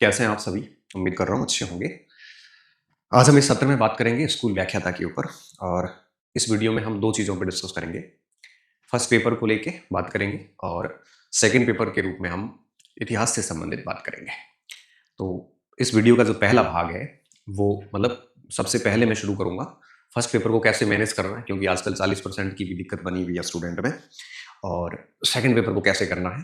कैसे हैं आप सभी? उम्मीद कर रहा हूँ अच्छे होंगे। आज हम इस सत्र में बात करेंगे स्कूल व्याख्याता के ऊपर और इस वीडियो में हम 2 चीज़ों पे डिस्कस करेंगे। फर्स्ट पेपर को लेके बात करेंगे और सेकंड पेपर के रूप में हम इतिहास से संबंधित बात करेंगे। तो इस वीडियो का जो पहला भाग है, वो मतलब सबसे पहले मैं शुरू करूँगा फर्स्ट पेपर को कैसे मैनेज करना है, क्योंकि आजकल 40% की भी दिक्कत बनी हुई है स्टूडेंट में। और सेकंड पेपर को कैसे करना है,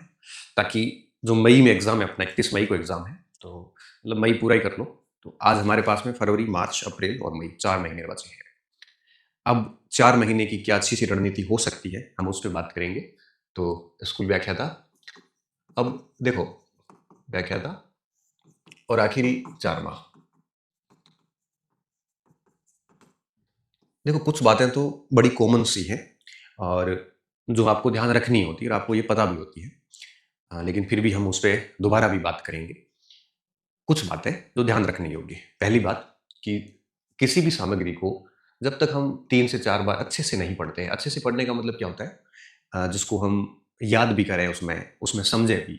ताकि जो मई में एग्ज़ाम है अपना 31 मई को एग्ज़ाम है, तो मतलब मई पूरा ही कर लो। तो आज हमारे पास में फरवरी, मार्च, अप्रैल और मई 4 महीने बचे हैं। अब 4 महीने की क्या अच्छी-सी रणनीति हो सकती है, हम उस पे बात करेंगे। तो स्कूल व्याख्याता, अब देखो, व्याख्याता और आखिरी 4 माह। देखो, कुछ बातें तो बड़ी कॉमन सी हैं और जो आपको ध्यान रखनी होती है और आपको ये पता भी होती है। लेकिन फिर भी हम उस पे दोबारा भी बात करेंगे। कुछ बातें जो ध्यान रखने योग्य है। पहली बात कि किसी भी सामग्री को जब तक हम 3 से 4 बार अच्छे से नहीं पढ़ते हैं, अच्छे से पढ़ने का मतलब क्या होता है? जिसको हम याद भी करें, उसमें उसमें समझें भी।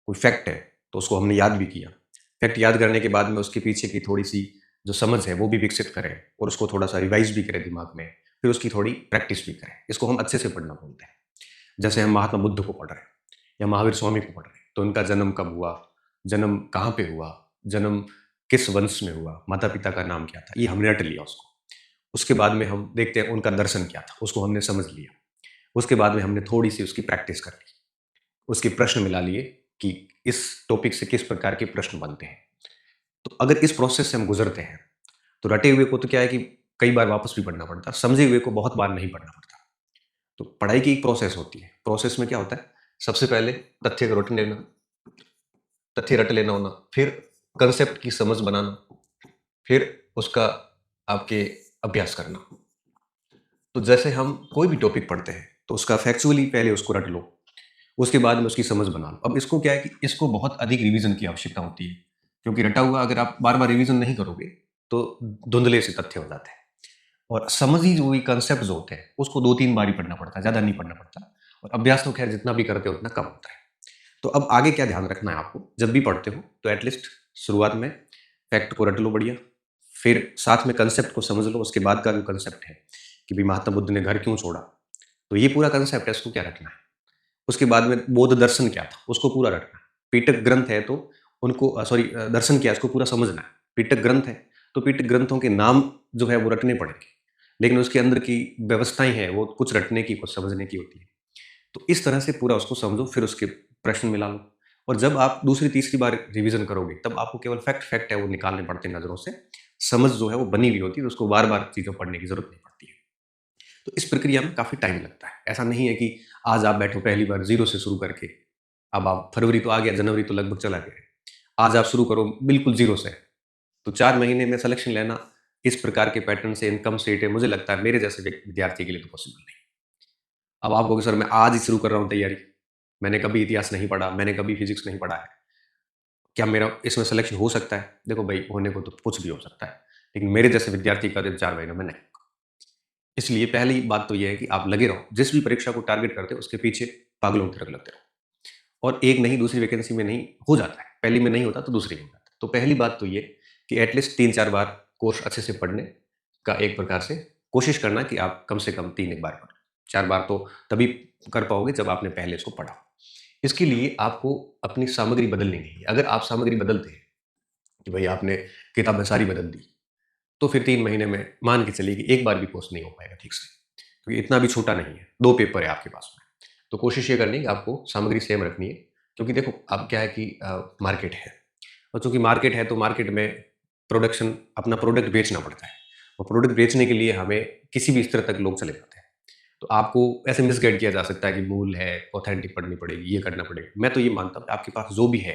कोई फैक्ट है, तो उसको हमने याद भी किया। फैक्ट याद करने के बाद में उसके पीछे की थोड़ी-सी जो समझ है, वो भी विकसित करें और उसको थोड़ा-सा रिवाइज़ भी करें दिमाग में। फिर उसकी थोड़ी प्रैक्टिस भी करें। इसको हम अच्छे से पढ़ना बोलते हैं। जैसे हम महात्मा बुद्ध को पढ़ रहे हैं या महावीर स्वामी को पढ़ रहे हैं, तो उनका जन्म कब हुआ, जन्म कहाँ पे हुआ, जन्म किस वंश में हुआ, माता पिता का नाम क्या था, ये हमने रट लिया उसको। उसके बाद में हम देखते हैं उनका दर्शन क्या था, उसको हमने समझ लिया। उसके बाद में हमने थोड़ी सी उसकी प्रैक्टिस कर ली, उसके प्रश्न मिला लिए कि इस टॉपिक से किस प्रकार के प्रश्न बनते हैं। तो अगर इस प्रोसेस से हम गुजरते हैं, तो रटे हुए को तो क्या है कि कई बार वापस भी पढ़ना पड़ता है, समझे हुए को बहुत बार नहीं पढ़ना पड़ता। तो पढ़ाई की एक प्रोसेस होती है। प्रोसेस में क्या होता है? सबसे पहले तथ्य को रट लेना, तथ्य रट लेना होना, फिर कंसेप्ट की समझ बनाना, फिर उसका आपके अभ्यास करना। तो जैसे हम कोई भी टॉपिक पढ़ते हैं, तो उसका फैक्चुअली पहले उसको रट लो, उसके बाद में उसकी समझ बना लो। अब इसको क्या है कि इसको बहुत अधिक रिवीजन की आवश्यकता होती है, क्योंकि रटा हुआ अगर आप बार-बार रिवीजन नहीं करोगे, तो धुंधले से तथ्य हो जाते हैं। और समझी जो हुई कॉन्सेप्ट जो होते हैं, उसको 2-3 बार ही पढ़ना पड़ता है, ज़्यादा नहीं पढ़ना पड़ता। और अभ्यास तो खैर जितना भी करते हो उतना कम होता है। तो अब आगे क्या ध्यान रखना है आपको, जब भी पढ़ते हो तो एटलीस्ट शुरुआत में फैक्ट को रट लो बढ़िया, फिर साथ में कंसेप्ट को समझ लो। उसके बाद का जो कंसेप्ट है कि भाई महात्मा बुद्ध ने घर क्यों छोड़ा, तो ये पूरा कंसेप्ट है, इसको क्या रखना है। उसके बाद में बौद्ध दर्शन क्या था, उसको पूरा रखना है। पीटक ग्रंथ है तो उनको सॉरी दर्शन क्या है, इसको पूरा समझना है। पीटक ग्रंथ है तो पीटक ग्रंथों के नाम जो है वो रटने पड़ेंगे, लेकिन उसके अंदर की व्यवस्थाएं हैं वो कुछ रटने की, कुछ समझने की होती है। तो इस तरह से पूरा उसको समझो, फिर उसके प्रश्न मिला लो। और जब आप दूसरी तीसरी बार रिवीजन करोगे, तब आपको केवल फैक्ट फैक्ट है वो निकालने पड़ते हैं नज़रों से। समझ जो है वो बनी हुई होती है, तो उसको बार बार चीज़ों पढ़ने की जरूरत नहीं पड़ती है। तो इस प्रक्रिया में काफ़ी टाइम लगता है। ऐसा नहीं है कि आज आप बैठो पहली बार जीरो से शुरू करके, अब आप फरवरी तो आ गया, जनवरी तो लगभग चला गया है, आज आप शुरू करो बिल्कुल जीरो से। तो 4 महीने में सिलेक्शन लेना इस प्रकार के पैटर्न से, इनकम सेट है, मुझे लगता है मेरे जैसे विद्यार्थी के लिए तो पॉसिबल नहीं। अब आप कहोगे सर मैं आज ही शुरू कर रहा हूँ तैयारी, मैंने कभी इतिहास नहीं पढ़ा, मैंने कभी फिजिक्स नहीं पढ़ा है, क्या मेरा इसमें सिलेक्शन हो सकता है? देखो भाई, होने को तो कुछ भी हो सकता है, लेकिन मेरे जैसे विद्यार्थी का तो 4 महीनों में नहीं। इसलिए पहली बात तो ये है कि आप लगे रहो, जिस भी परीक्षा को टारगेट करते हो उसके पीछे पागलों की तरह लगते रहो। और एक नहीं दूसरी वैकेंसी में नहीं हो जाता है, पहली में नहीं होता तो दूसरी में हो जाता है। तो पहली बात तो ये कि एटलीस्ट 3-4 बार कोर्स अच्छे से पढ़ने का एक प्रकार से कोशिश करना कि आप कम से कम 3 एक बार पढ़ो। 4 बार तो तभी कर पाओगे जब आपने पहले इसको पढ़ा हो। इसके लिए आपको अपनी सामग्री बदलनी नहीं है। अगर आप सामग्री बदलते हैं कि भई आपने किताबें सारी बदल दी, तो फिर 3 महीने में मान के चलिए कि एक बार भी कोर्स नहीं हो पाएगा ठीक से, क्योंकि इतना भी छोटा नहीं है, 2 पेपर है आपके पास में। तो कोशिश ये करनी है कि आपको सामग्री सेम रखनी है, क्योंकि देखो अब क्या है कि मार्केट है, और चूँकि मार्केट है तो मार्केट में प्रोडक्शन, अपना प्रोडक्ट बेचना पड़ता है, और प्रोडक्ट बेचने के लिए हमें किसी भी स्तर तक लोग चले जाते हैं। तो आपको ऐसे मिसगाइड किया जा सकता है कि मूल है, ऑथेंटिक पढ़नी पड़ेगी, ये करना पड़ेगा। मैं तो ये मानता हूँ कि आपके पास जो भी है,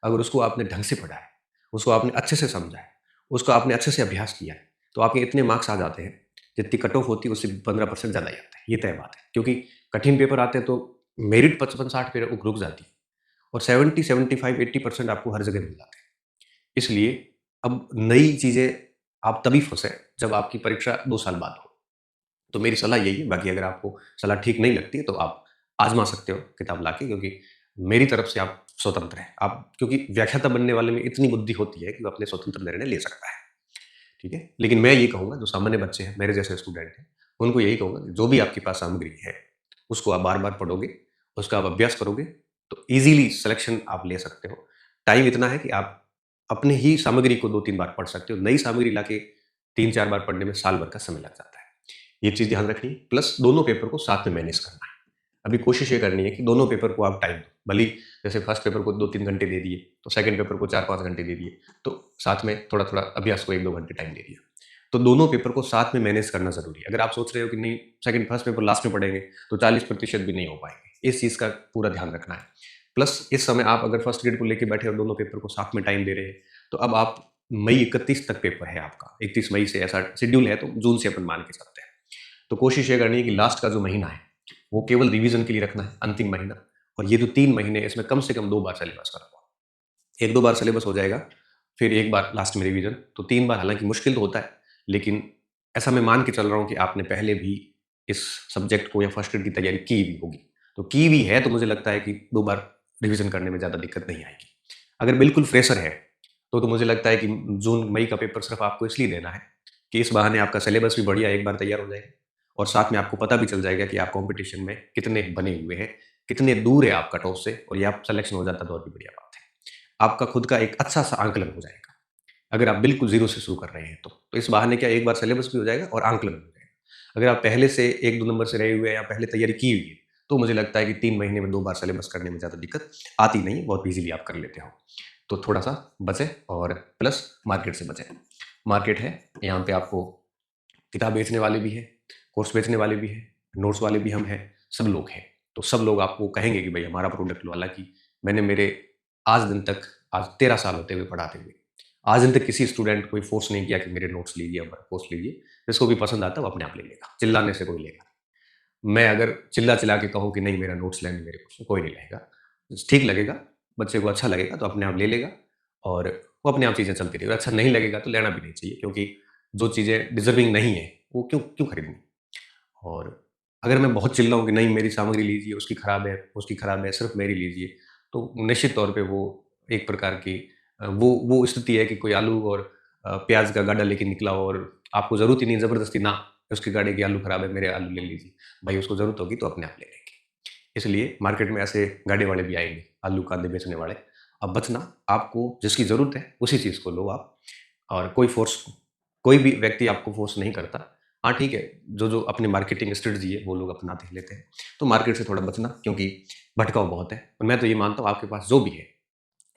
अगर उसको आपने ढंग से पढ़ा है, उसको आपने अच्छे से समझा है, उसको आपने अच्छे से अभ्यास किया है, तो आपके इतने मार्क्स आ जाते हैं, जितनी कट ऑफ होती है उससे 15% ज़्यादा ही आते हैं। ये तय बात है। क्योंकि कठिन पेपर आते हैं तो मेरिट 55-60 पे रुक जाती है, और 70, 75, 80% आपको हर जगह मिल जाते हैं। इसलिए अब नई चीज़ें आप तभी फँसे जब आपकी परीक्षा 2 साल बाद हो। तो मेरी सलाह यही है, बाकी अगर आपको सलाह ठीक नहीं लगती है तो आप आज़मा सकते हो किताब लाके, क्योंकि मेरी तरफ से आप स्वतंत्र हैं। आप क्योंकि व्याख्याता बनने वाले में इतनी बुद्धि होती है कि वो अपने स्वतंत्र निर्णय ले सकता है, ठीक है? लेकिन मैं ये कहूँगा जो सामान्य बच्चे हैं, मेरे जैसे स्टूडेंट हैं, उनको यही कहूँगा कि जो भी आपके पास सामग्री है, उसको आप बार-बार पढ़ोगे, उसका आप अभ्यास करोगे, तो ईज़िली सिलेक्शन आप ले सकते हो। टाइम इतना है कि आप अपने ही सामग्री को 2-3 बार पढ़ सकते हो। नई सामग्री लाके 3-4 बार पढ़ने में साल भर का समय लग जाता है। ये चीज़ ध्यान रखनी है, प्लस दोनों पेपर को साथ में मैनेज करना है। अभी कोशिश ये करनी है कि दोनों पेपर को आप टाइम दो। भले ही जैसे फर्स्ट पेपर को 2-3 घंटे दे दिए, तो सेकंड पेपर को 4-5 घंटे दे दिए, तो साथ में थोड़ा-थोड़ा अभ्यास को 1-2 घंटे टाइम दे दिया। तो दोनों पेपर को साथ में मैनेज करना ज़रूरी है। अगर आप सोच रहे हो कि नहीं सेकंड फर्स्ट पेपर लास्ट में पढ़ेंगे, तो 40% भी नहीं हो पाएँगे। इस चीज़ का पूरा ध्यान रखना है। प्लस इस समय आप अगर फर्स्ट ग्रेड को लेके बैठे और दोनों पेपर को साथ में टाइम दे रहे हैं, तो अब आप मई 31 तक पेपर है आपका। 31 मई से ऐसा शेड्यूल है, तो जून से अपन मान के चलते हैं। तो कोशिश ये करनी है कि लास्ट का जो महीना है, वो केवल रिवीजन के लिए रखना है, अंतिम महीना। और ये जो 3 महीने हैं, इसमें कम से कम 2 बार सिलेबस कराओ। 1-2 बार सिलेबस हो जाएगा, फिर 1 बार लास्ट में रिवीजन, तो 3 बार हालाँकि मुश्किल तो होता है, लेकिन ऐसा मैं मान के चल रहा हूँ कि आपने पहले भी इस सब्जेक्ट को या फर्स्ट ग्रेड की तैयारी की भी होगी। तो की भी है, तो मुझे लगता है कि 2 बार रिवीजन करने में ज़्यादा दिक्कत नहीं आएगी। अगर बिल्कुल फ्रेशर है, तो मुझे लगता है कि जून, मई का पेपर सिर्फ़ आपको इसलिए देना है कि इस बहाने आपका सिलेबस भी बढ़िया एक बार तैयार हो जाएगा और साथ में आपको पता भी चल जाएगा कि आप कॉम्पिटिशन में कितने बने हुए हैं, कितने दूर है आप कट ऑफ से, और ये आप सिलेक्शन हो जाता तो और भी बढ़िया बात है। आपका खुद का एक अच्छा-सा आंकलन हो जाएगा, अगर आप बिल्कुल ज़ीरो से शुरू कर रहे हैं तो। तो इस बहाने क्या एक बार सिलेबस भी हो जाएगा और आंकलन भी हो जाएगा। अगर आप पहले से 1-2 नंबर से रहे हुए हैं या पहले तैयारी की हुई है, तो मुझे लगता है कि 3 महीने में 2 बार सिलेबस करने में ज़्यादा दिक्कत आती नहीं है, बहुत ईज़िली आप कर लेते हो। तो थोड़ा-सा बचें और प्लस मार्केट से बचें। मार्केट है, यहाँ पे आपको किताब बेचने वाले भी हैं, कोर्स बेचने वाले भी हैं, नोट्स वाले भी हम हैं, सब लोग हैं। तो सब लोग आपको कहेंगे कि भई हमारा प्रोडक्ट लो, हालाँकि मैंने मेरे आज दिन तक, आज 13 साल होते हुए पढ़ाते हुए, आज दिन तक किसी स्टूडेंट को कोई फ़ोर्स नहीं किया कि मेरे नोट्स लीजिए, हमारा कोर्स लीजिए। जिसको भी पसंद आता है वो अपने आप ले लेगा, चिल्लाने से कोई लेगा नहीं। मैं अगर चिल्ला-चिल्ला के कहूँ कि नहीं मेरा नोट्स लेने मेरे कोर्स में, कोई नहीं लेगा। ठीक लगेगा, बच्चे को अच्छा लगेगा तो अपने आप ले लेगा और वो अपने आप चीज़ें चलती रहेगी। अच्छा नहीं लगेगा तो लेना भी नहीं चाहिए, क्योंकि जो चीज़ें डिज़र्विंग नहीं है, वो क्यों क्यों खरीदनी? और अगर मैं बहुत चिल्लाऊँ कि नहीं मेरी सामग्री लीजिए, उसकी खराब है, सिर्फ़ मेरी लीजिए, तो निश्चित तौर पे वो एक प्रकार की वो स्थिति है कि कोई आलू और प्याज़ का गाढ़ा लेके निकला हो और आपको ज़रूरत ही नहीं है, ज़बरदस्ती ना उसके गाढ़े के आलू खराब है, मेरे आलू ले लीजिए। भाई उसको ज़रूरत होगी तो अपने आप ले लेंगे। इसलिए मार्केट में ऐसे गाढ़े वाले भी आएँगे, आलू कांदे बेचने वाले। अब बचना, आपको जिसकी ज़रूरत है, उसी चीज़ को लो आप, और कोई भी व्यक्ति आपको फ़ोर्स नहीं करता। हाँ, ठीक है, जो अपनी मार्केटिंग स्ट्रेटजी है, वो लोग अपनाते लेते हैं। तो मार्केट से थोड़ा बचना, क्योंकि भटकाव बहुत है। और मैं तो ये मानता हूँ आपके पास जो भी है,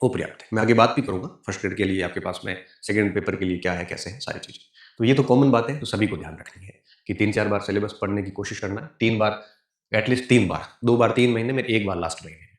वो पर्याप्त है। मैं आगे बात भी करूँगा फर्स्ट ग्रेड के लिए आपके पास में, सेकंड पेपर के लिए क्या है, कैसे है, सारी चीज़ें। तो ये तो कॉमन बात है, तो सभी को ध्यान रखनी है कि 3-4 बार सिलेबस पढ़ने की कोशिश करना है, 3 बार, एटलीस्ट 3 बार, 2 बार 3 महीने में, 1 बार लास्ट महीने में।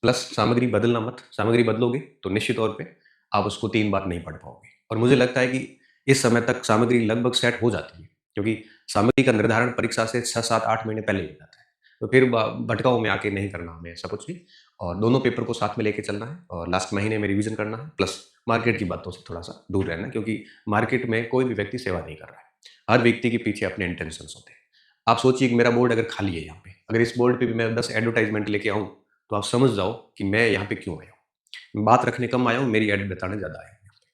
प्लस सामग्री बदलना मत, सामग्री बदलोगे तो निश्चित तौर पे आप उसको 3 बार नहीं पढ़ पाओगे। और मुझे लगता है कि इस समय तक सामग्री लगभग सेट हो जाती है, क्योंकि सामग्री का निर्धारण परीक्षा से 6, 7, 8 महीने पहले ही हो जाता है। तो फिर ब भटकाऊ में आके नहीं करना हमें ऐसा कुछ भी, और दोनों पेपर को साथ में लेके चलना है और लास्ट महीने में रिवीजन करना है, प्लस मार्केट की बातों से थोड़ा-सा दूर रहना है, क्योंकि मार्केट में कोई भी व्यक्ति सेवा नहीं कर रहा है। हर व्यक्ति के पीछे अपने इंटेंशन्स होते हैं। आप सोचिए कि मेरा बोर्ड अगर खाली है यहाँ पे, अगर इस बोर्ड पे भी मैं 10 एडवर्टाइज़मेंट लेके आऊँ, तो आप समझ जाओ कि मैं यहाँ पे क्यों आया हूँ। बात रखने कम आया हूँ, मेरी ऐड बताने ज़्यादा आया हूँ यहाँ पे।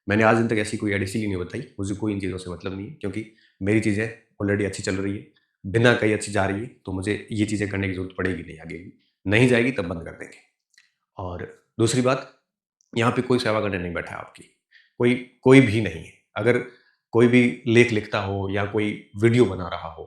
मैंने आज दिन तक ऐसी कोई ऐड इसीलिए नहीं बताई, मुझे कोई इन चीज़ों से मतलब नहीं है, क्योंकि मेरी चीज़ें ऑलरेडी अच्छी चल रही है, बिना कहीं अच्छी जा रही है, तो मुझे ये चीज़ें करने की ज़रूरत पड़ेगी नहीं आगे भी। नहीं जाएगी तब बंद कर देंगे। और दूसरी बात, यहाँ पे कोई सेवा करने नहीं बैठा है आपकी, कोई कोई भी नहीं है। अगर कोई भी लेख लिखता हो या कोई वीडियो बना रहा हो,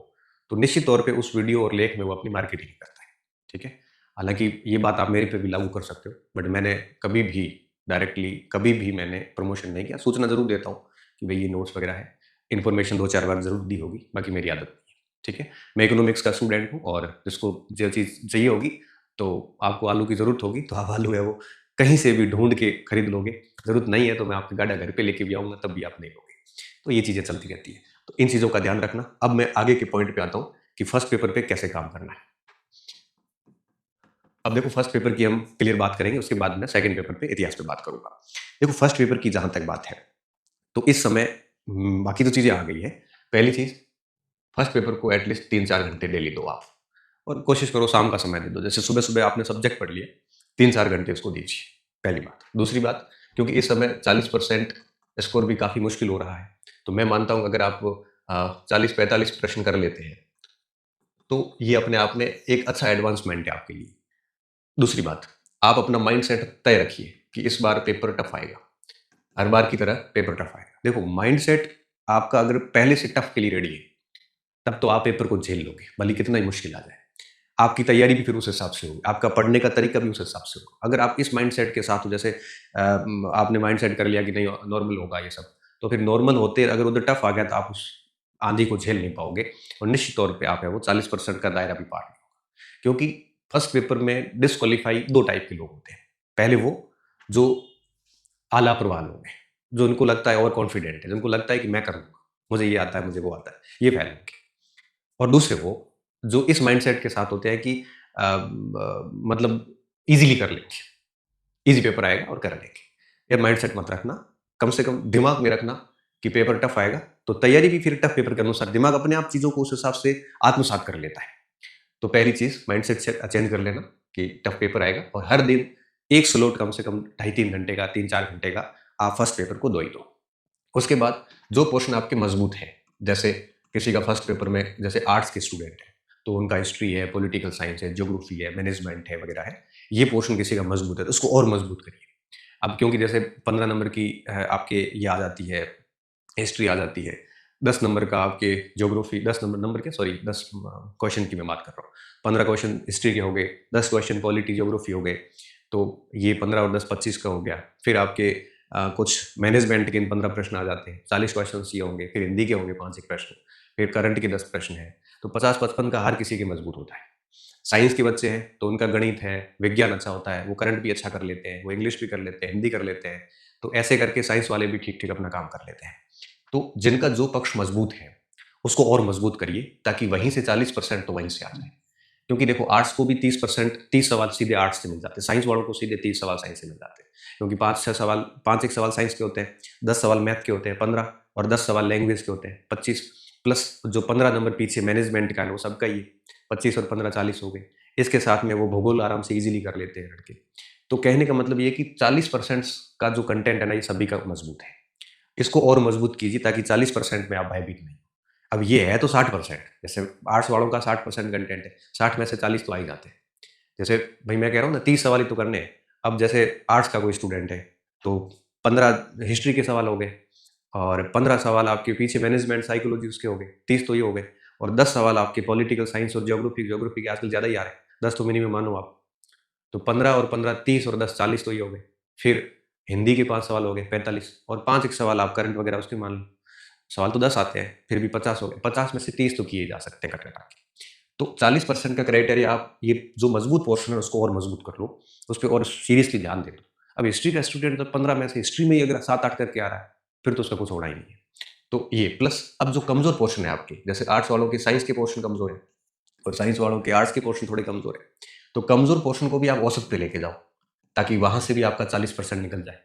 तो निश्चित तौर पे उस वीडियो और लेख में वो अपनी मार्केटिंग करता है, ठीक है? हालाँकि ये बात आप मेरे पे भी लागू कर सकते हो, बट मैंने कभी भी डायरेक्टली कभी भी मैंने प्रमोशन नहीं किया। सूचना ज़रूर देता हूँ कि भई ये नोट्स वगैरह है, इन्फॉर्मेशन 2-4 बार ज़रूर दी होगी, बाकी मेरी आदत नहीं है, ठीक है? मैं इकोनॉमिक्स का स्टूडेंट हूँ, और जिसको जो चीज़ चाहिए होगी, तो आपको आलू की ज़रूरत होगी, तो आप आलू है वो कहीं से भी ढूँढ के खरीद लोगे। ज़रूरत नहीं है तो मैं आपका गाड़ा घर पे लेके भी आऊँगा, तब भी आप नहीं लोगे। तो ये चीज़ें चलती रहती हैं। तो इन चीज़ों का ध्यान रखना। अब मैं आगे के पॉइंट पे आता हूँ कि फर्स्ट पेपर पे कैसे काम करना है। अब देखो, फर्स्ट पेपर की हम क्लियर बात करेंगे, उसके बाद मैं सेकंड पेपर पे इतिहास पे बात करूँगा। देखो, फर्स्ट पेपर की जहाँ तक बात है, तो इस समय बाकी तो चीज़ें आ गई हैं। पहली चीज़, फर्स्ट पेपर को एटलीस्ट 3-4 घंटे डेली दो आप, और कोशिश करो शाम का समय दे दो। जैसे सुबह-सुबह आपने सब्जेक्ट पढ़ लिया, 3-4 घंटे उसको दीजिए, पहली बात। दूसरी बात, क्योंकि इस समय 40% स्कोर भी काफ़ी मुश्किल हो रहा है, तो मैं मानता हूँ अगर आप 40-45 प्रश्न कर लेते हैं, तो ये अपने आप में एक अच्छा एडवांसमेंट है आपके लिए। दूसरी बात, आप अपना माइंडसेट तय रखिए कि इस बार पेपर टफ आएगा, हर बार की तरह पेपर टफ आएगा। देखो, माइंडसेट आपका अगर पहले से टफ के लिए रेडी है, तब तो आप पेपर को झेल लोगे, भले कितना ही मुश्किल आ जाए। आपकी तैयारी भी फिर उस हिसाब से होगी, आपका पढ़ने का तरीका भी उस हिसाब से होगा। अगर आप इस माइंडसेट के साथ हो, जैसे आपने माइंडसेट कर लिया कि नहीं नॉर्मल होगा ये सब, तो फिर नॉर्मल होते अगर उधर टफ आ गया तो आप उस आंधी को झेल नहीं पाओगे, और निश्चित तौर पे आप है वो 40% का दायरा भी पार नहीं होगा। क्योंकि फर्स्ट पेपर में डिस्क्वालीफाई 2 टाइप के लोग होते हैं। पहले वो जो आला प्रवाह लोग हैं, जो उनको लगता है ओवर कॉन्फिडेंट है, जिनको लगता है कि मैं कर लूँगा, मुझे ये आता है, मुझे वो आता है, ये फेल होंगे। और दूसरे वो जो इस माइंडसेट के साथ होते हैं कि मतलब ईज़िली कर लेंगे, ईज़ी पेपर आएगा और कर लेंगे। ये माइंडसेट मत रखना, कम से कम दिमाग में रखना कि पेपर टफ आएगा, तो तैयारी भी फिर टफ पेपर के अनुसार, दिमाग अपने आप चीज़ों को उस हिसाब से आत्मसात कर लेता है। तो पहली चीज़ माइंडसेट से चेंज कर लेना कि टफ पेपर आएगा, और हर दिन एक स्लॉट कम से कम ढाई 3 घंटे का, 3-4 घंटे का आप फर्स्ट पेपर को दो ही दो। उसके बाद जो पोर्शन आपके मजबूत हैं, जैसे किसी का फर्स्ट पेपर में, जैसे आर्ट्स के स्टूडेंट हैं, तो उनका हिस्ट्री है, पॉलिटिकल साइंस है, ज्योग्राफी है, मैनेजमेंट है वगैरह है, ये पोर्शन किसी का मजबूत है तो उसको और मजबूत करिए। अब क्योंकि जैसे 15 नंबर की आपके ये आ जाती है, हिस्ट्री आ जाती है, 10 नंबर का आपके ज्योग्राफी, 10 नंबर के सॉरी 10 क्वेश्चन की मैं बात कर रहा हूँ। 15 क्वेश्चन हिस्ट्री के हो गए, 10 क्वेश्चन पॉलिटी ज्योग्राफी हो गए, तो ये 15 और 10 25 का हो गया। फिर आपके कुछ मैनेजमेंट के 15 प्रश्न आ जाते हैं, 40 क्वेश्चन ये होंगे, फिर हिंदी के होंगे 5 एक प्रश्न, फिर करंट के 10 प्रश्न हैं, तो 50-55 का हर किसी के मजबूत होता है। साइंस के बच्चे हैं तो उनका गणित है, विज्ञान अच्छा होता है, वो करंट भी अच्छा कर लेते हैं, वो इंग्लिश भी कर लेते हैं, हिंदी कर लेते हैं, तो ऐसे करके साइंस वाले भी ठीक ठीक अपना काम कर लेते हैं। तो जिनका जो पक्ष मजबूत है उसको और मजबूत करिए, ताकि वहीं से 40% तो वहीं से आ जाए। क्योंकि देखो, आर्ट्स को भी 30%, 30 सवाल सीधे आर्ट्स से मिल जाते हैं, साइंस वालों को सीधे 30 सवाल साइंस से मिल जाते हैं, क्योंकि 5-6 सवाल, 5 एक सवाल साइंस के होते हैं, 10 सवाल मैथ के होते हैं 15, और 10 सवाल लैंग्वेज के होते हैं 25, प्लस जो 15 नंबर पीछे मैनेजमेंट का है वो सबका ही है, 25 और 15 40 हो गए। इसके साथ में वो भूगोल आराम से इजीली कर लेते हैं लड़के। तो कहने का मतलब ये कि 40% का जो कंटेंट है ना, ये सभी का मजबूत है। इसको और मजबूत कीजिए ताकि 40% में आप भयभीत नहीं हो। अब ये है तो 60%, जैसे आर्ट्स वालों का 60% कंटेंट है, 60 में से 40 तो आ ही जाते हैं। जैसे भाई मैं कह रहा हूँ ना, 30 सवाल ही तो करने हैं। अब जैसे आर्ट्स का कोई स्टूडेंट है तो 15 हिस्ट्री के सवाल हो गए, और 15 सवाल आपके पीछे मैनेजमेंट साइकोलॉजी उसके हो गए, 30 तो ये हो गए, और 10 सवाल आपके पॉलिटिकल साइंस और ज्योग्राफी, ज्योग्राफी के आजकल ज़्यादा ही आ रहे हैं, 10 तो मिनिमम मानो आप। तो 15 और 15 30 और 10 40 तो ये हो गए। फिर हिंदी के 5 सवाल हो गए 45, और 5 एक सवाल आप करंट वगैरह उसके मान लो। सवाल तो 10 आते हैं, फिर भी 50 हो गए। 50 में से 30 तो किए जा सकते हैं कट-कटा के। तो 40% का क्राइटेरिया, आप ये जो मजबूत पोर्शन है उसको और मजबूत कर लो, उस पे और सीरियसली ध्यान दे दो। अब हिस्ट्री का स्टूडेंट तो 15 में से हिस्ट्री में ही अगर 7-8 करके आ रहा है, फिर तो उसका कुछ होना ही नहीं है। तो ये प्लस अब जो कमज़ोर पोर्शन है आपके, जैसे आर्ट्स वालों के साइंस के पोर्शन कमज़ोर है, और साइंस वालों के आर्ट्स के पोर्शन थोड़े कमज़ोर है। तो कमज़ोर पोर्शन को भी आप औसत पे लेके जाओ, ताकि वहाँ से भी आपका 40% निकल जाए।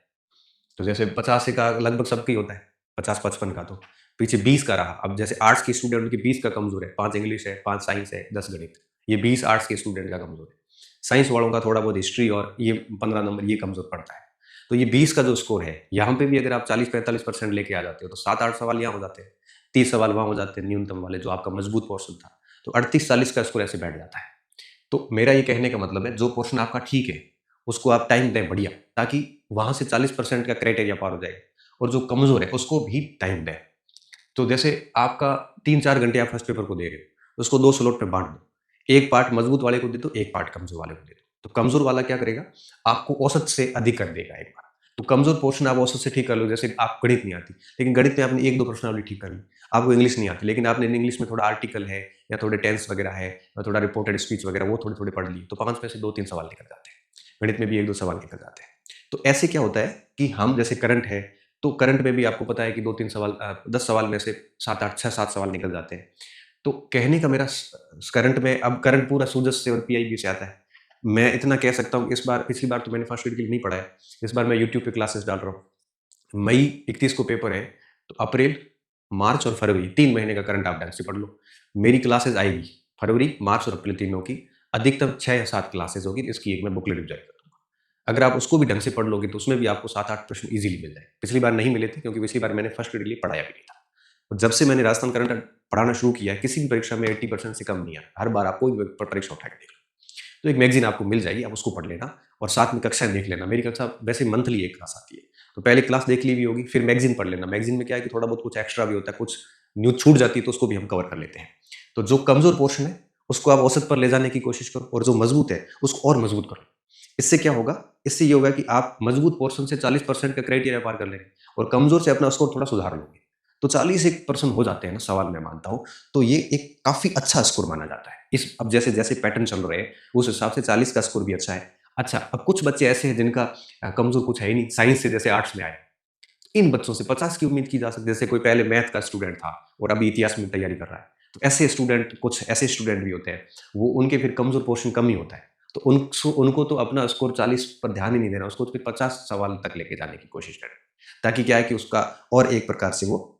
तो जैसे 50 का लगभग सबका ही होता है, 50-55 का, तो पीछे 20 का रहा। अब जैसे आर्ट्स के स्टूडेंट की 20 का कमज़ोर है, 5 इंग्लिश है, 5 साइंस है, 10 गणित। ये 20 आर्ट्स के स्टूडेंट का कमज़ोर है। साइंस वालों का थोड़ा बहुत हिस्ट्री और ये 15 नंबर ये कमज़ोर पड़ता है। तो ये 20 का जो स्कोर है, यहाँ पे भी अगर आप 40-45% लेके आ जाते हो, तो 7-8 सवाल यहाँ हो जाते हैं, 30 सवाल वहाँ हो जाते हैं न्यूनतम वाले, जो आपका मजबूत पोर्शन था। तो 38-40 का स्कोर ऐसे बैठ जाता है। तो मेरा ये कहने का मतलब है, जो पोर्शन आपका ठीक है, उसको आप टाइम दें बढ़िया, ताकि वहाँ से 40% का क्राइटेरिया पार हो जाए, और जो कमज़ोर है, उसको भी टाइम दें। तो जैसे आपका 3-4 घंटे आप फर्स्ट पेपर को दे रहे हो, उसको 2 स्लॉट में बाँट दो। एक पार्ट मजबूत वाले को दे दो, एक पार्ट कमज़ोर वाले को दे दो। तो कमज़ोर वाला क्या करेगा, आपको औसत से अधिक कर देगा एक बार। तो कमज़ोर पोर्शन आप औसत से ठीक कर लो, जैसे आप गणित नहीं आती, लेकिन गणित में आपने 1-2 प्रश्नावली ठीक कर ली। आपको इंग्लिश नहीं आती, लेकिन आपने इंग्लिश में थोड़ा आर्टिकल है, या थोड़े टेंस वगैरह है, या थोड़ा रिपोर्टेड स्पीच वगैरह, वो थोड़े-थोड़े पढ़ लिए, तो 5 में से 2-3 सवाल निकल जाते हैं। गणित में भी 1-2 सवाल निकल जाते हैं। तो ऐसे क्या होता है कि हम जैसे करंट है, तो करंट में भी आपको पता है कि 2-3 सवाल 10 सवाल में से 7-8 6-7 सवाल निकल जाते हैं। तो कहने का मेरा करंट में, अब करंट पूरा सूजस से और पीआईबी से आता है। मैं इतना कह सकता हूँ कि इस बार, पिछली बार तो मैंने फर्स्ट ईयर के लिए नहीं पढ़ा है, इस बार मैं यूट्यूब पे क्लासेस डाल रहा हूँ। मई 31 को पेपर है, तो अप्रैल, मार्च और फरवरी 3 महीने का करंट आप ढंग से पढ़ लो। मेरी क्लासेस आएगी फरवरी, मार्च और अप्रैल तीनों की, अधिकतम 6 या 7 क्लासेस होगी, इसकी एक मैं बुकलेट भी जारी करूँगा। अगर आप उसको भी ढंग से पढ़ लोगे तो उसमें भी आपको 7-8 प्रश्न ईज़िली मिल जाएँगे। पिछली बार नहीं मिले थे क्योंकि पिछली बार मैंने फर्स्ट पीरियड के लिए पढ़ाया भी नहीं था। और जब से मैंने राजस्थान करंट पढ़ाना शुरू किया है, किसी भी परीक्षा में 80% से कम नहीं आया। हर बार आप कोई भी परीक्षा उठा के देख लो। तो एक मैगज़ीन आपको मिल जाएगी, आप उसको पढ़ लेना और साथ में कक्षाएँ देख लेना। मेरी कक्षा वैसे मंथली 1 क्लास आती है। तो पहले क्लास देख ली भी होगी, फिर मैगज़ीन पढ़ लेना। मैगज़ीन में क्या है कि थोड़ा बहुत कुछ एक्स्ट्रा भी होता है, कुछ न्यूज़ छूट जाती है तो उसको भी हम कवर कर लेते हैं। तो जो कमज़ोर पोर्शन है, उसको आप औसत पर ले जाने की कोशिश करो और जो मज़बूत है, उसको और मज़बूत करो। इससे क्या होगा? इससे ये होगा कि आप मज़बूत पोर्शन से 40% का क्राइटेरिया पार कर लेंगे और कमज़ोर से अपना स्कोर थोड़ा सुधार लोगे। तो 40% हो जाते हैं ना सवाल, मैं मानता हूँ, तो ये एक काफ़ी अच्छा स्कोर माना जाता है। इस अब जैसे-जैसे पैटर्न चल रहे हैं, उस हिसाब से 40 का स्कोर भी अच्छा है। अच्छा, अब कुछ बच्चे ऐसे हैं जिनका कमज़ोर कुछ है ही नहीं, साइंस से जैसे आर्ट्स में आए। इन बच्चों से 50 की उम्मीद की जा सकती है। जैसे कोई पहले मैथ का स्टूडेंट था और अभी इतिहास में तैयारी कर रहा है। तो ऐसे स्टूडेंट, कुछ ऐसे स्टूडेंट भी होते हैं, वो उनके फिर कमज़ोर पोर्शन कम ही होता है। तो उनको तो अपना स्कोर 40 पर ध्यान ही नहीं देना, उसको तो फिर 50 सवाल तक लेके जाने की कोशिश करें। ताकि क्या है कि उसका और एक प्रकार से वो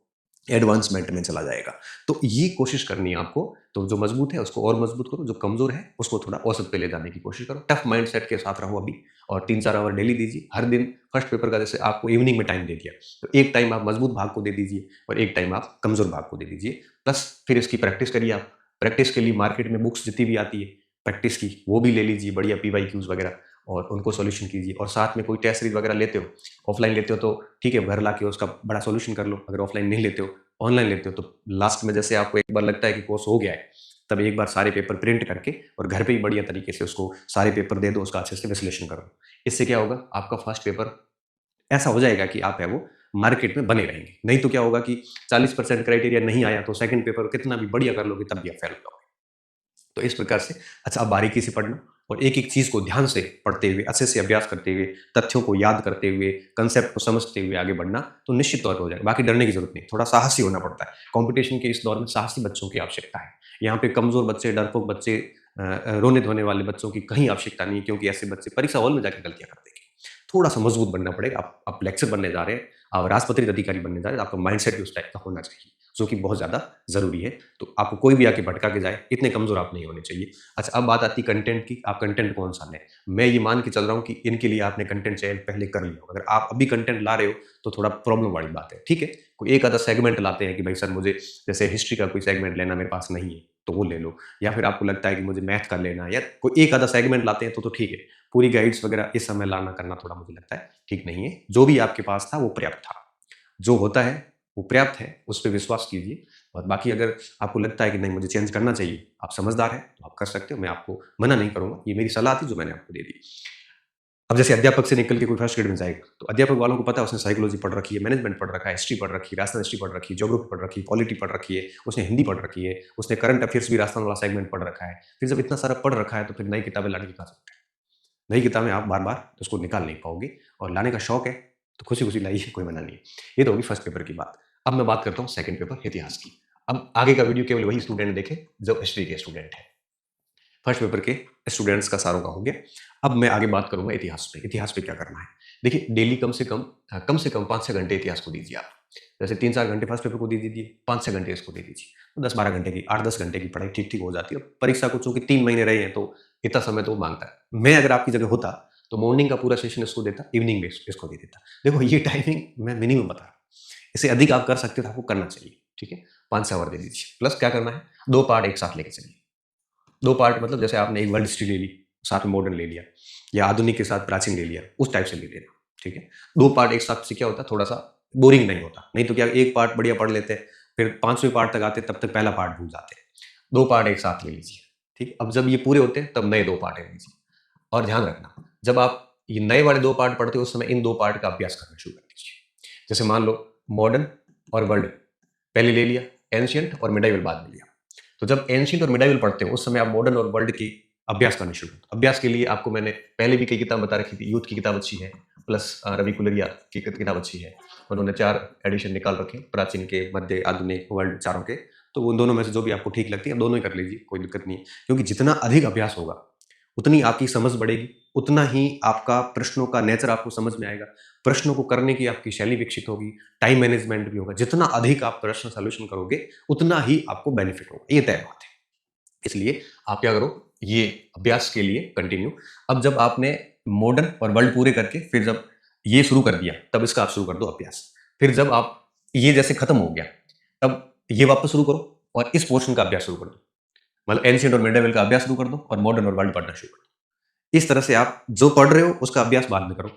एडवांसमेंट में चला जाएगा। तो ये कोशिश करनी है आपको, तो जो मज़बूत है उसको और मज़बूत करो, जो कमज़ोर है उसको थोड़ा औसत पे ले जाने की कोशिश करो। टफ माइंडसेट के साथ रहो अभी और 3-4 आवर डेली दीजिए। हर दिन फर्स्ट पेपर का जैसे आपको इवनिंग में टाइम दे दिया, तो एक टाइम आप मज़बूत भाग को दे दीजिए और एक टाइम आप कमज़ोर भाग को दे दीजिए। प्लस फिर इसकी प्रैक्टिस करिए आप। प्रैक्टिस के लिए मार्केट में बुक्स जितनी भी आती है प्रैक्टिस की, वो भी ले लीजिए, बढ़िया पीवाईक्यूज़ वगैरह, और उनको सॉल्यूशन कीजिए। और साथ में कोई टेस्ट सीरीज़ वगैरह लेते हो, ऑफलाइन लेते हो तो ठीक है, घर लाके उसका बड़ा सॉल्यूशन कर लो। अगर ऑफलाइन नहीं लेते हो, ऑनलाइन लेते हो, तो लास्ट में जैसे आपको एक बार लगता है कि कोर्स हो गया है, तब एक बार सारे पेपर प्रिंट करके और घर पे ही बढ़िया तरीके से उसको सारे पेपर दे दो, उसका अच्छे से विश्लेषण करो। इससे क्या होगा, आपका फर्स्ट पेपर ऐसा हो जाएगा कि आप है वो मार्केट में बने रहेंगे। नहीं तो क्या होगा कि 40% क्राइटेरिया नहीं आया तो सेकंड पेपर कितना भी बढ़िया कर लोगे तब भी आप फेल हो जाओगे। तो इस प्रकार से अच्छा, आप बारीकी से पढ़ना और एक-एक चीज़ को ध्यान से पढ़ते हुए, अच्छे से अभ्यास करते हुए, तथ्यों को याद करते हुए, कंसेप्ट को समझते हुए आगे बढ़ना, तो निश्चित तौर पे हो जाएगा। बाकी डरने की ज़रूरत नहीं, थोड़ा साहसी होना पड़ता है। कॉम्पिटिशन के इस दौर में साहसी बच्चों की आवश्यकता है। यहाँ पे कमज़ोर बच्चे, डरपोक बच्चे, रोने-धोने वाले बच्चों की कहीं आवश्यकता नहीं है, क्योंकि ऐसे बच्चे परीक्षा हॉल में जाके गलतियाँ कर देंगे। थोड़ा-सा मजबूत बनना पड़ेगा। आप लेक्चर बनने जा रहे हैं, आप राजपत्रित अधिकारी बनने जा रहे हैं, तो आपका माइंडसेट भी उस टाइप का होना चाहिए, जो कि बहुत ज़्यादा ज़रूरी है। तो आपको कोई भी आके भटका के जाए, इतने कमज़ोर आप नहीं होने चाहिए। अच्छा, अब बात आती है कंटेंट की, आप कंटेंट कौन-सा लें? मैं ये मान के चल रहा हूँ कि इनके लिए आपने कंटेंट चयन पहले कर लिया होगा। अगर आप अभी कंटेंट ला रहे हो, तो थोड़ा प्रॉब्लम वाली बात है, ठीक है? कोई एक आधा सेगमेंट लाते हैं कि भाई सर मुझे जैसे हिस्ट्री का कोई सेगमेंट लेना मेरे पास नहीं है, तो वो ले लो। या फिर आपको लगता है कि मुझे मैथ का लेना है, या कोई एक आधा सेगमेंट लाते हैं तो ठीक है। पूरी गाइड्स वगैरह इस समय लाना करना थोड़ा मुझे लगता है ठीक नहीं है। जो भी आपके पास था वो पर्याप्त था। जो होता है वो पर्याप्त है, उस पे विश्वास कीजिए। और बाकी अगर आपको लगता है कि नहीं मुझे चेंज करना चाहिए, आप समझदार हैं, तो आप कर सकते हो, मैं आपको मना नहीं करूँगा। ये मेरी सलाह थी जो मैंने आपको दे दी। अब जैसे अध्यापक से निकल के कोई फर्स्ट ग्रेड में जाएगा, तो अध्यापक वालों को पता है उसने साइकोलॉजी पढ़ रखी है, मैनेजमेंट पढ़ रखा है, हिस्ट्री पढ़ रखी है, राजस्थान हिस्ट्री पढ़ रखी है, ज्योग्राफी पढ़ रखी है, पॉलिटी पढ़ रखी है, उसने हिंदी पढ़ रखी है, उसने करंट अफेयर्स भी राजस्थान वाला सेगमेंट पढ़ रखा है। फिर जब इतना सारा पढ़ रखा है, तो फिर नई किताबें लाने की क्या ज़रूरत है? नई किताबें आप बार-बार उसको निकाल नहीं पाओगे, और लाने का शौक है, तो खुशी-खुशी लाइए, कोई मना नहीं है। ये तो होगी फर्स्ट पेपर की बात। अब मैं बात करता हूँ सेकंड पेपर इतिहास की। अब आगे का वीडियो केवल वही स्टूडेंट देखे जो हिस्ट्री के स्टूडेंट हैं। फर्स्ट पेपर के स्टूडेंट्स का सारों का हो गया। अब मैं आगे बात करूँगा इतिहास पे। इतिहास पे क्या करना है? देखिए, डेली कम से कम 5-6 घंटे इतिहास को दीजिए आप। जैसे 3-4 घंटे फर्स्ट पेपर को दे दीजिए, 5-6 घंटे इसको दे दीजिए। तो 10-12 घंटे की, 8-10 घंटे की पढ़ाई ठीक-ठीक हो जाती है। और परीक्षा को चूँकि 3 महीने रहे हैं, तो इतना समय तो वो माँगता है। मैं अगर आपकी जगह होता, तो मॉर्निंग का पूरा सेशन इसको देता, इवनिंग में इसको दे देता। देखो, ये टाइमिंग मैं मिनिमम बता रहा हूँ। इससे अधिक आप कर सकते हो तो आपको करना चाहिए, ठीक है? 5-6 आवर दे दीजिए। प्लस क्या करना है, 2 पार्ट एक साथ लेके चलिए। 2 पार्ट मतलब जैसे आपने एक वर्ल्ड हिस्ट्री ले ली, साथ में मॉडर्न ले लिया, या आधुनिक के साथ प्राचीन ले लिया, उस टाइप से ले लेना, ठीक है? 2 पार्ट एक साथ से क्या होता है, थोड़ा-सा बोरिंग नहीं होता। नहीं तो क्या, एक पार्ट बढ़िया पढ़ लेते हैं, फिर 5वें पार्ट तक आते हैं, तब तक पहला पार्ट भूल जाते हैं। 2 पार्ट एक साथ ले लीजिए, ठीक है? अब जब ये पूरे होते हैं, तब नए 2 पार्ट ले लीजिए। और ध्यान रखना, जब आप ये नए वाले 2 पार्ट पढ़ते हो, उस समय इन 2 पार्ट का अभ्यास करना शुरू कर दीजिए। जैसे मान लो मॉडर्न और वर्ल्ड पहले ले लिया, एंशिएंट और मिडाइवल बाद में लिया। तो जब एंशिएंट और मिडाइवल पढ़ते हो, उस समय आप मॉडर्न और वर्ल्ड की अभ्यास करना शुरू करो। अभ्यास के लिए आपको मैंने पहले भी कई किताब बता रखी थी। यूथ की किताब अच्छी है, प्लस रवि कुलरिया की किताब अच्छी है। उन्होंने 4 एडिशन निकाल रखे, प्राचीन के, मध्य, आधुनिक, वर्ल्ड, चारों के। तो उन दोनों में से जो भी आपको ठीक लगती है, आप दोनों ही कर लीजिए, कोई दिक्कत नहीं है। क्योंकि जितना अधिक अभ्यास होगा, उतनी आपकी समझ बढ़ेगी, उतना ही आपका प्रश्नों का नेचर आपको समझ में आएगा, प्रश्नों को करने की आपकी शैली विकसित होगी, टाइम मैनेजमेंट भी होगा। जितना अधिक आप प्रश्न सॉल्यूशन करोगे, उतना ही आपको बेनिफिट होगा, ये तय बात है। इसलिए आप क्या करो, ये अभ्यास के लिए कंटिन्यू। अब जब आपने मॉडर्न और वर्ल्ड पूरे करके फिर जब ये शुरू कर दिया, तब इसका आप शुरू कर दो अभ्यास। फिर जब आप ये जैसे खत्म हो गया, तब ये वापस शुरू करो और इस पोर्शन का अभ्यास शुरू कर दो। मतलब एंशिएंट और मिडिवल का अभ्यास शुरू कर दो और मॉडर्न और वर्ल्ड पढ़ना शुरू कर दो। इस तरह से आप जो पढ़ रहे हो उसका अभ्यास बाद में करो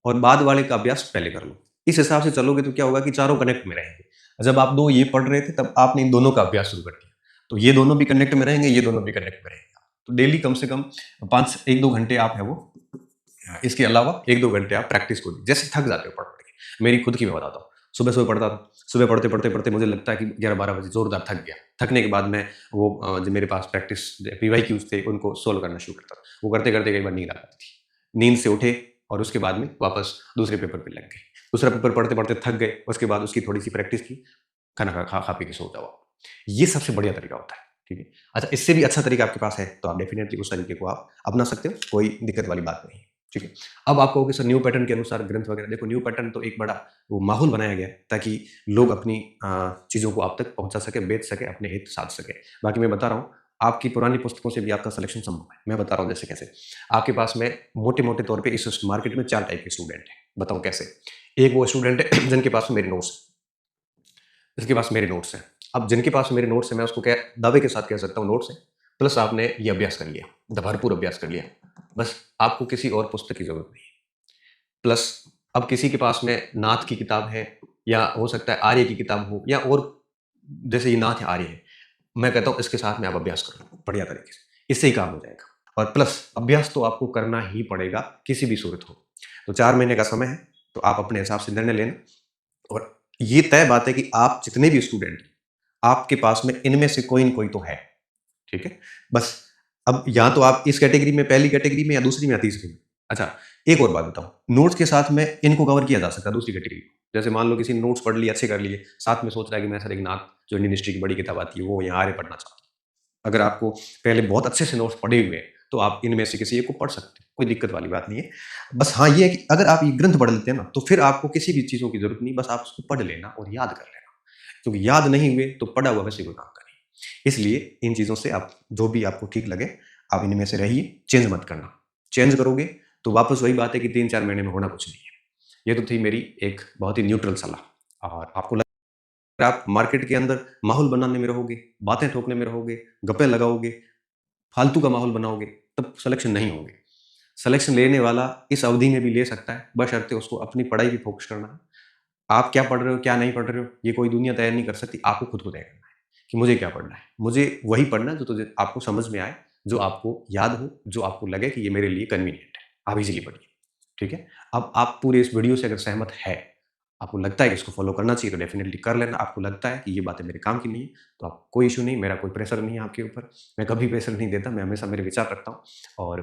और बाद वाले का अभ्यास पहले कर लो। इस हिसाब से चलोगे तो क्या होगा कि चारों कनेक्ट में रहेंगे। जब आप दो ये पढ़ रहे थे तब आपने इन दोनों का अभ्यास शुरू कर दिया, तो ये दोनों भी कनेक्ट में रहेंगे, ये दोनों भी कनेक्ट में रहेंगे। तो डेली कम से कम 1-2 घंटे आप है वो, इसके अलावा 1-2 घंटे आप प्रैक्टिस को जैसे थक जाते हो पढ़ पढ़ के। मेरी खुद की मैं बताता हूँ, सुबह पढ़ता था, सुबह पढ़ते पढ़ते पढ़ते मुझे लगता है कि 11-12 बजे जोरदार थक गया। थकने के बाद मैं वो जो मेरे पास प्रैक्टिस PYQs थे उनको सोल्व करना शुरू करता था। वो करते करते कई बार नींद आ जाती थी। नींद से उठे और उसके बाद में वापस दूसरे पेपर पे लग गए। दूसरा पेपर पढ़ते पढ़ते थक गए, उसके बाद उसकी थोड़ी सी प्रैक्टिस की, खाना खा पी के सो जाओ। ये सबसे बढ़िया तरीका होता है। ठीक है, अच्छा इससे भी अच्छा तरीका आपके पास है तो आप डेफिनेटली उस तरीके को आप अपना सकते हो, कोई दिक्कत वाली बात नहीं है। ठीक है, अब आप कहोगे सर न्यू पैटर्न के अनुसार ग्रंथ वगैरह, देखो न्यू पैटर्न तो एक बड़ा वो माहौल बनाया गया है ताकि लोग अपनी चीज़ों को आप तक पहुंचा सके, बेच सके, अपने हित साध सके। बाकी मैं बता रहा हूँ, आपकी पुरानी पुस्तकों से भी आपका सिलेक्शन संभव है। मैं बता रहा हूँ जैसे कैसे। आपके पास में मोटे मोटे तौर पे इस मार्केट में 4 टाइप के स्टूडेंट हैं। बताऊँ कैसे। एक वो स्टूडेंट है जिनके पास मेरे नोट्स, जिसके पास मेरे नोट्स हैं। अब जिनके पास मेरे नोट्स हैं, मैं उसको क्या दावे के साथ कह सकता हूँ नोट्स है, प्लस आपने ये अभ्यास कर लिया, भरपूर अभ्यास कर लिया, बस आपको किसी और पुस्तक की जरूरत नहीं है। प्लस अब किसी के पास में नाथ की किताब है, या हो सकता है आर्य की किताब हो, या और जैसे ये नाथ है, आर्य है, मैं कहता हूँ इसके साथ में आप अभ्यास कर लो बढ़िया तरीके से, इससे ही काम हो जाएगा। और प्लस अभ्यास तो आपको करना ही पड़ेगा किसी भी सूरत हो। तो 4 महीने का समय है, तो आप अपने हिसाब से निर्णय लेना। और ये तय बात है कि आप जितने भी स्टूडेंट, आपके पास में इनमें से कोई न कोई तो है। ठीक है, बस अब या तो आप इस कैटेगरी में, पहली कैटेगरी में, या दूसरी में, या तीसरी में। अच्छा एक और बात बताऊं, नोट्स के साथ में इनको कवर किया जा सकता है दूसरी कैटेगरी को। जैसे मान लो किसी ने नोट्स पढ़ लिए, अच्छे कर लिए, साथ में सोच रहा है कि मैं सर एक नाथ जो इंडियन हिस्ट्री की बड़ी किताब आती है वो यहाँ आर्य पढ़ना चाहता हूँ। अगर आपको पहले बहुत अच्छे से नोट्स पढ़े हुए हैं तो आप इनमें से किसी एक को पढ़ सकते हैं, कोई दिक्कत वाली बात नहीं है। बस हाँ ये है कि अगर आप ये ग्रंथ पढ़ लेते हैं ना, तो फिर आपको किसी भी चीज़ों की जरूरत नहीं, बस आप उसको पढ़ लेना और याद कर लेना, क्योंकि याद नहीं हुए तो पढ़ा हुआ वैसे कोई काम का नहीं। इसलिए इन चीज़ों से आप जो भी आपको ठीक लगे आप इनमें से रहिए, चेंज मत करना। चेंज करोगे तो वापस वही बात है कि 3-4 महीने में होना कुछ नहीं है। ये तो थी मेरी एक बहुत ही न्यूट्रल सलाह। और आपको अगर आप मार्केट के अंदर माहौल बनाने में रहोगे, बातें ठोकने में रहोगे, गप्पे लगाओगे, फालतू का माहौल बनाओगे, तब सिलेक्शन नहीं होंगे। सिलेक्शन लेने वाला इस अवधि में भी ले सकता है, बशर्ते उसको अपनी पढ़ाई पे फोकस करना है। आप क्या पढ़ रहे हो, क्या नहीं पढ़ रहे हो, ये कोई दुनिया तय नहीं कर सकती, आपको खुद को तय करना है कि मुझे क्या पढ़ना है। मुझे वही पढ़ना है जो तुझे आपको समझ में आए, जो आपको याद हो, जो आपको लगे कि ये मेरे लिए कन्वीनियंट है। आप इज़िली पढ़िए। ठीक है? अब आप पूरे इस वीडियो से अगर सहमत है, आपको लगता है कि इसको फॉलो करना चाहिए तो डेफिनिटली कर लेना। आपको लगता है कि ये बातें मेरे काम की नहीं है तो आप कोई इश्यू नहीं, मेरा कोई प्रेशर नहीं है आपके ऊपर। मैं कभी प्रेशर नहीं देता, मैं हमेशा मेरे विचार रखता हूँ। और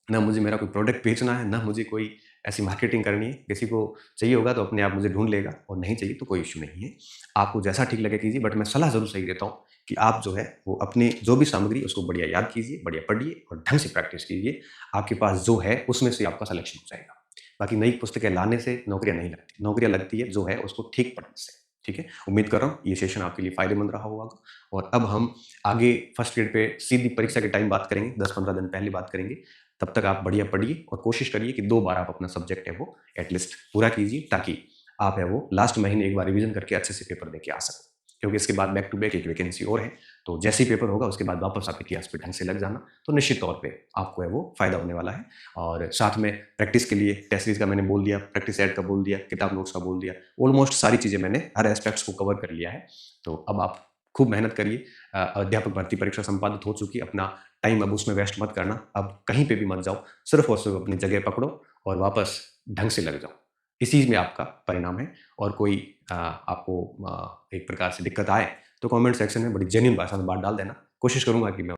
ना मुझे मेरा कोई प्रोडक्ट बेचना है, ना मुझे कोई ऐसी मार्केटिंग करनी है। किसी को चाहिए होगा तो अपने आप मुझे ढूँढ लेगा, और नहीं चाहिए तो कोई इश्यू नहीं है। आपको जैसा ठीक लगे कीजिए, बट मैं सलाह ज़रूर सही देता हूँ कि आप जो है वो अपनी जो भी सामग्री उसको बढ़िया याद कीजिए, बढ़िया पढ़िए और ढंग से प्रैक्टिस कीजिए। आपके पास जो है उसमें से आपका सिलेक्शन हो जाएगा। बाकी नई पुस्तकें लाने से नौकरियाँ नहीं लगती, नौकरियाँ लगती है जो है उसको ठीक पढ़ने से। ठीक है? उम्मीद कर रहा हूँ ये सेशन आपके लिए फ़ायदेमंद रहा होगा। और अब हम आगे फर्स्ट ग्रेड पे सीधी परीक्षा के टाइम बात करेंगे, 10-15 दिन पहले बात करेंगे। तब तक आप बढ़िया पढ़िए और कोशिश करिए कि 2 बार आप अपना सब्जेक्ट है वो एटलीस्ट पूरा कीजिए, ताकि आप है वो लास्ट महीने एक बार रिवीजन करके अच्छे से पेपर देके आ सको। क्योंकि इसके बाद बैक टू बैक एक वैकेंसी और है, तो जैसे ही पेपर होगा उसके बाद वापस आप इतिहास पे ढंग से लग जाना, तो निश्चित तौर पे आपको है वो फ़ायदा होने वाला है। और साथ में प्रैक्टिस के लिए टेस्ट सीरीज का मैंने बोल दिया, प्रैक्टिस एड का बोल दिया, किताब नोट्स का बोल दिया, ऑलमोस्ट सारी चीज़ें मैंने हर एस्पेक्ट्स को कवर कर लिया है। तो अब आप खूब मेहनत करिए। अध्यापक भर्ती परीक्षा संपादित हो चुकी, अपना टाइम अब उसमें वेस्ट मत करना। अब कहीं पे भी मत जाओ, सिर्फ और सिर्फ अपनी जगह पकड़ो और वापस ढंग से लग जाओ। इसी में आपका परिणाम है। और कोई आपको एक प्रकार से दिक्कत आए तो कमेंट सेक्शन में बड़ी जेन्युइन भाषा में बात डाल देना। कोशिश करूंगा कि मैं